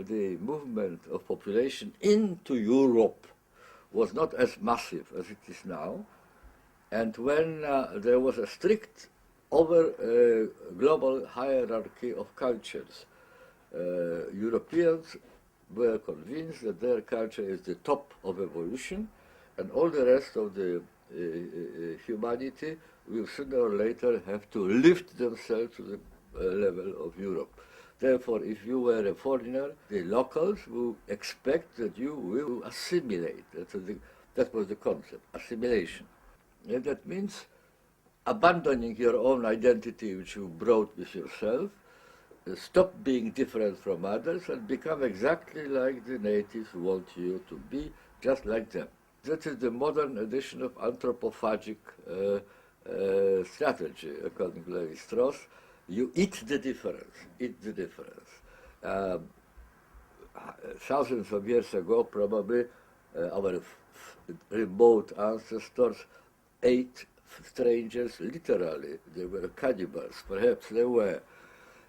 The movement of population into Europe was not as massive as it is now, and when there was a strict over global hierarchy of cultures, Europeans were convinced that their culture is the top of evolution, and all the rest of the humanity will sooner or later have to lift themselves to the level of Europe. Therefore, if you were a foreigner, the locals will expect that you will assimilate. That was the concept, assimilation. And that means abandoning your own identity which you brought with yourself, stop being different from others, and become exactly like the natives want you to be, just like them. That is the modern edition of anthropophagic strategy, according to Levi-Strauss. You eat the difference, eat the difference. Thousands of years ago, probably, our remote ancestors ate strangers literally. They were cannibals, perhaps they were.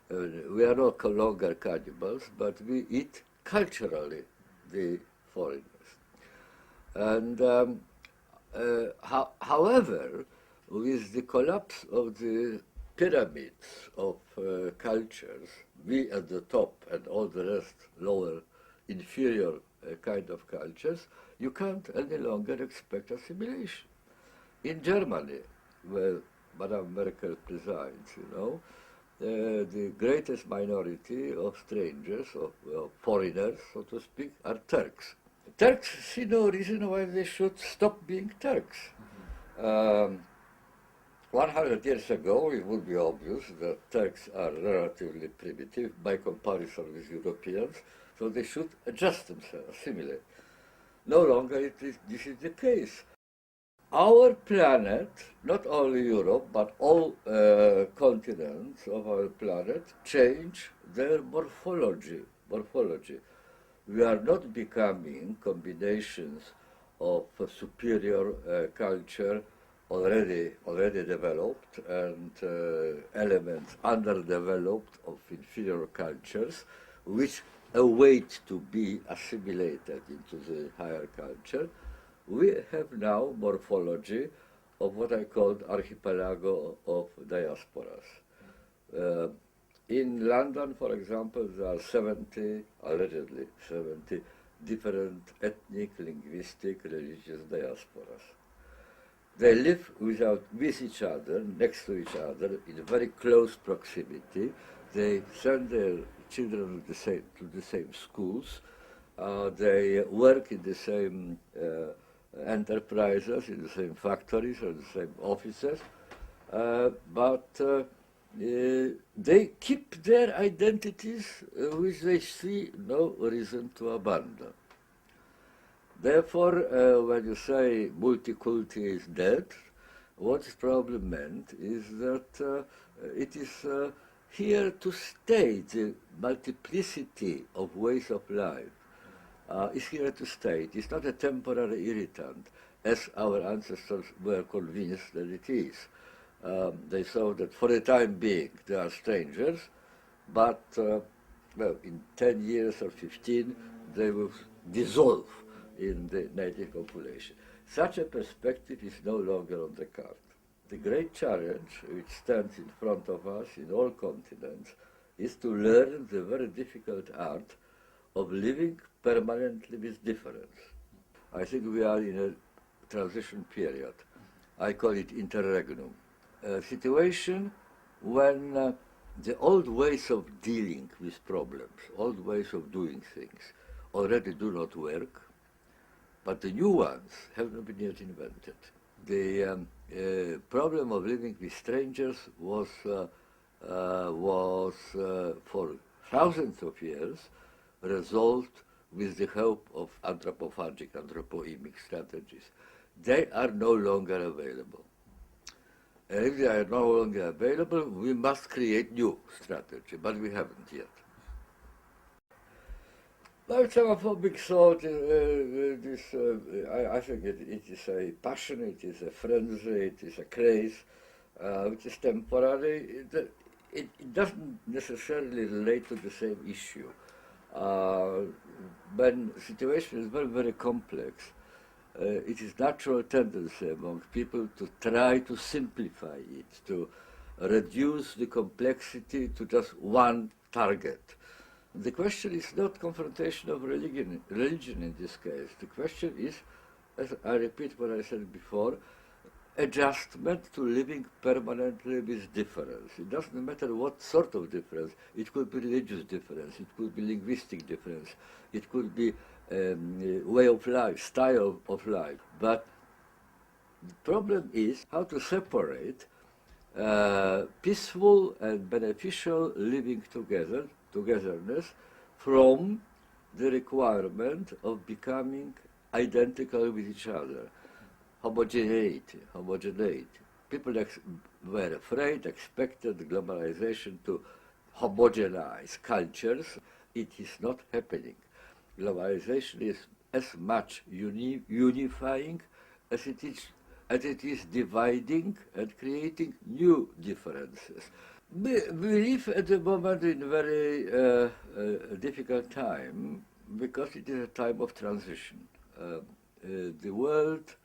We are no longer cannibals, but we eat culturally the foreigners. And however, with the collapse of the pyramids of cultures, we at the top and all the rest lower, inferior kind of cultures, you can't any longer expect assimilation. In Germany, where Madame Merkel presides, the greatest minority of strangers, of foreigners, so to speak, are Turks. Turks see no reason why they should stop being Turks. 100 years ago, it would be obvious that Turks are relatively primitive by comparison with Europeans, so they should adjust themselves, assimilate. No longer this is the case. Our planet, not only Europe, but all continents of our planet, change their morphology. We are not becoming combinations of superior culture already developed and elements underdeveloped of inferior cultures, which await to be assimilated into the higher culture. We have now morphology of what I called archipelago of diasporas. In London, for example, there are allegedly 70 different ethnic, linguistic, religious diasporas. They live with each other, next to each other, in very close proximity. They send their children to the same schools. They work in the same enterprises, in the same factories or the same offices, but they keep their identities which they see no reason to abandon. Therefore, when you say multiculti is dead, what is probably meant is that it is here to stay. The multiplicity of ways of life is here to stay. It is not a temporary irritant, as our ancestors were convinced that it is. They saw that for the time being they are strangers, but in 10 years or 15 they will dissolve in the native population. Such a perspective is no longer on the card. The great challenge which stands in front of us in all continents is to learn the very difficult art of living permanently with difference. I think we are in a transition period. I call it interregnum. A situation when the old ways of dealing with problems, old ways of doing things already do not work, but the new ones have not been yet invented. The problem of living with strangers was for thousands of years resolved with the help of anthropoimic strategies. They are no longer available. And if they are no longer available, we must create new strategy, but we haven't yet. Xenophobic thought, I think it is a passion, it is a frenzy, it is a craze, which is temporary. It doesn't necessarily relate to the same issue. Uh, when the situation is very, very complex, it is natural tendency among people to try to simplify it, to reduce the complexity to just one target. The question is not confrontation of religion in this case. The question is, as I repeat what I said before, adjustment to living permanently with difference. It doesn't matter what sort of difference. It could be religious difference, it could be linguistic difference, it could be way of life, style of life. But the problem is how to separate peaceful and beneficial living togetherness from the requirement of becoming identical with each other. Homogeneity. People were afraid, expected globalization to homogenize cultures. It is not happening. Globalization is as much unifying as it is dividing and creating new differences. We live at the moment in a very difficult time because it is a time of transition. The world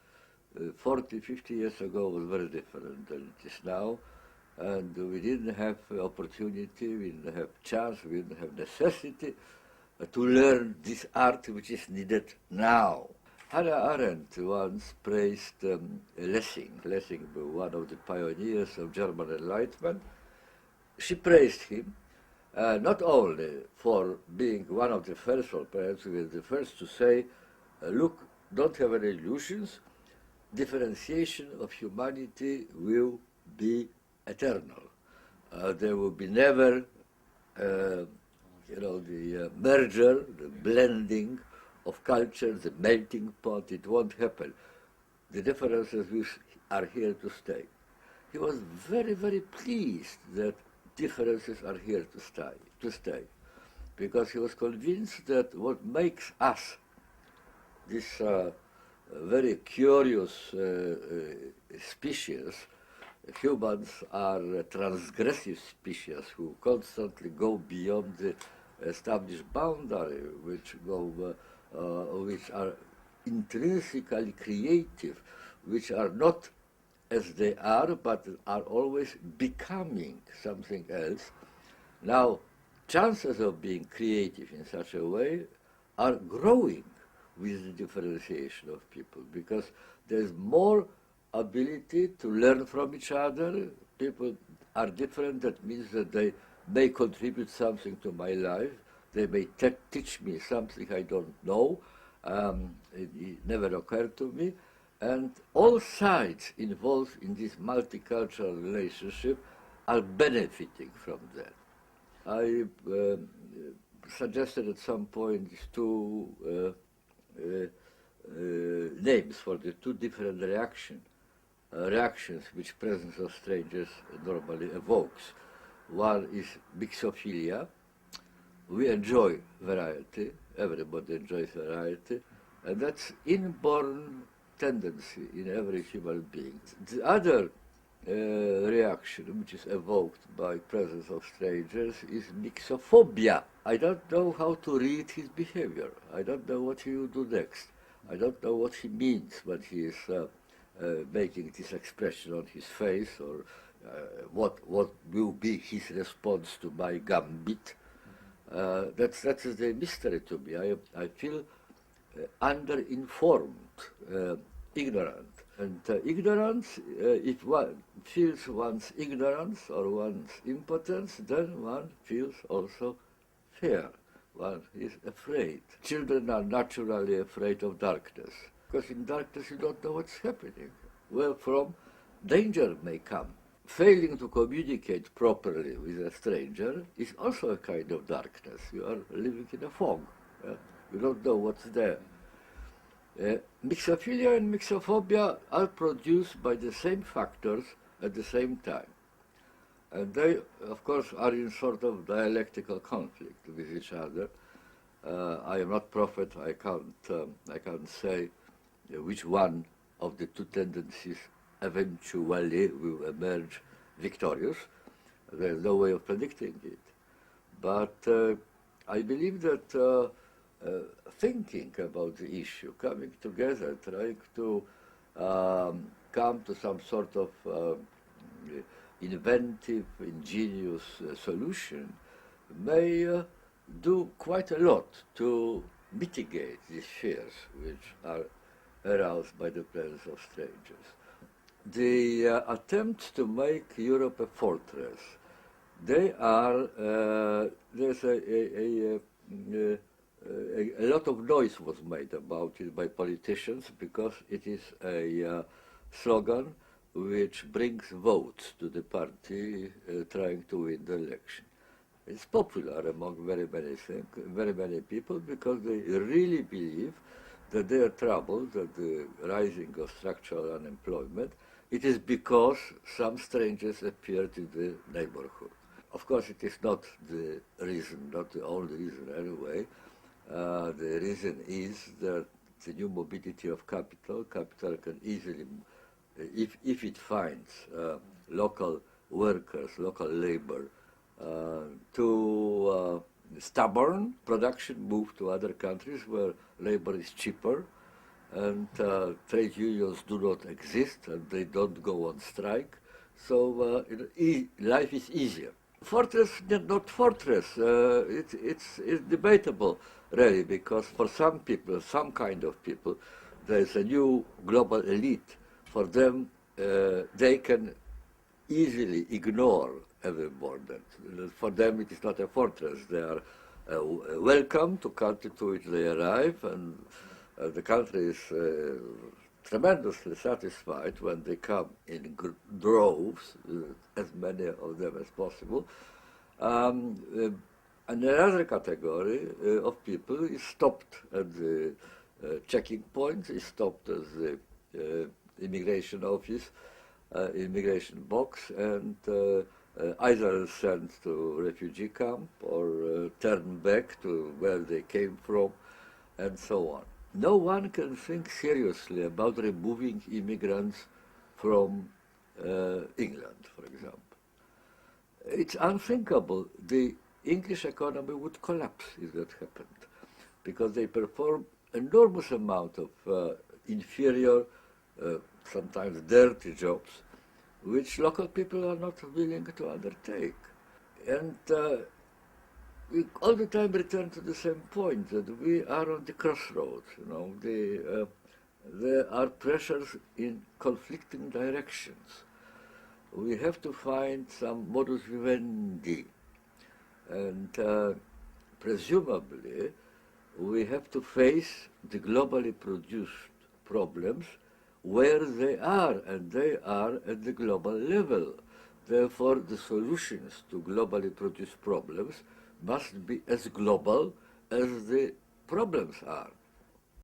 40, 50 years ago was very different than it is now, and we didn't have opportunity, we didn't have chance, we didn't have necessity to learn this art which is needed now. Hannah Arendt once praised Lessing. Lessing was one of the pioneers of German Enlightenment. She praised him not only for being one of the first, or perhaps even the first to say, look, don't have any illusions, differentiation of humanity will be eternal. There will be never, the merger, the blending of cultures, the melting pot. It won't happen. The differences are here to stay. He was very, very pleased that differences are here to stay, because he was convinced that what makes us this very curious species. Humans are a transgressive species who constantly go beyond the established boundary, which are intrinsically creative, which are not as they are, but are always becoming something else. Now, chances of being creative in such a way are growing with the differentiation of people, because there's more ability to learn from each other. People are different. That means that they may contribute something to my life. They may teach me something I don't know. It never occurred to me. And all sides involved in this multicultural relationship are benefiting from that. I suggested at some point these two names for the two different reactions which presence of strangers normally evokes. One is mixophilia. We enjoy variety. Everybody enjoys variety, and that's inborn tendency in every human being. The other reaction which is evoked by presence of strangers is mixophobia. I don't know how to read his behavior. I don't know what he will do next. I don't know what he means when he is making this expression on his face, or what will be his response to my gambit. That's the mystery to me. I feel underinformed, ignorant. And ignorance, if one feels one's ignorance or one's impotence, then one feels also fear. One is afraid. Children are naturally afraid of darkness, because in darkness you don't know what's happening. Where from danger may come. Failing to communicate properly with a stranger is also a kind of darkness. You are living in a fog. Yeah? You don't know what's there. Mixophilia and mixophobia are produced by the same factors at the same time. And they, of course, are in sort of dialectical conflict with each other. I am not prophet. I can't say which one of the two tendencies eventually will emerge victorious. There is no way of predicting it. But I believe that thinking about the issue, coming together, trying to come to some sort of inventive, ingenious solution may do quite a lot to mitigate these fears which are aroused by the presence of strangers. The attempts to make Europe a fortress, they are, there's a lot of noise was made about it by politicians because it is a slogan which brings votes to the party trying to win the election. It's popular among very many people because they really believe that their trouble, that the rising of structural unemployment, it is because some strangers appeared in the neighborhood. Of course, it is not the reason, not the only reason anyway. The reason is that the new mobility of capital can easily, if it finds local workers, local labor, to stubborn production move to other countries where labor is cheaper and trade unions do not exist and they don't go on strike. So life is easier. Fortress, not fortress, it's debatable really, because for some people, some kind of people, there's a new global elite. For them, they can easily ignore every border. For them, it is not a fortress. They are welcome to country to which they arrive, and the country is tremendously satisfied when they come in droves, as many of them as possible. And another category of people is stopped at the checking point, is stopped at the immigration office, immigration box, and either sent to refugee camp or turned back to where they came from, and so on. No one can think seriously about removing immigrants from England, for example. It's unthinkable. The English economy would collapse if that happened, because they perform enormous amount of inferior, sometimes dirty jobs, which local people are not willing to undertake. And we all the time return to the same point, that we are on the crossroads. There are pressures in conflicting directions. We have to find some modus vivendi, and presumably we have to face the globally produced problems where they are, and they are at the global level. Therefore, the solutions to globally produced problems must be as global as the problems are.